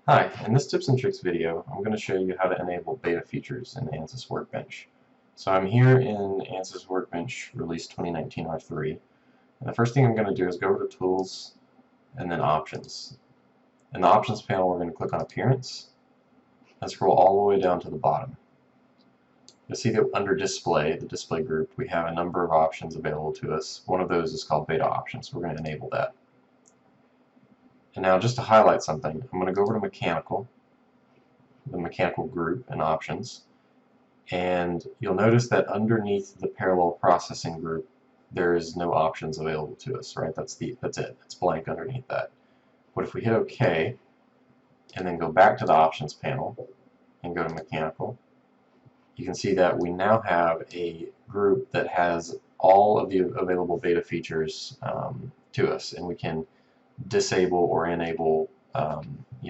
Hi, in this tips and tricks video, I'm going to show you how to enable beta features in ANSYS Workbench. So I'm here in ANSYS Workbench release 2019 R3, and the first thing I'm going to do is go over to Tools and then Options. In the Options panel, we're going to click on Appearance and scroll all the way down to the bottom. You'll see that under Display, the display group, we have a number of options available to us. One of those is called Beta Options, so we're going to enable that. And now just to highlight something, I'm going to go over to Mechanical, the Mechanical group and Options, and you'll notice that underneath the parallel processing group there is no options available to us, right? That's it. It's blank underneath that. But if we hit OK and then go back to the options panel and go to mechanical, you can see that we now have a group that has all of the available beta features to us, and we can disable or enable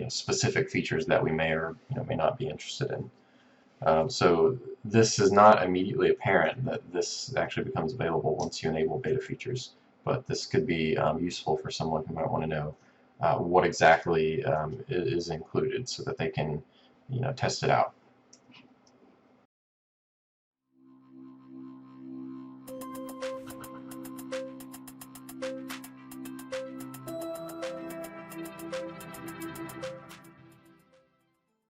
specific features that we may or may not be interested in. So this is not immediately apparent that this actually becomes available once you enable beta features, but this could be useful for someone who might want to know what exactly is included so that they can test it out.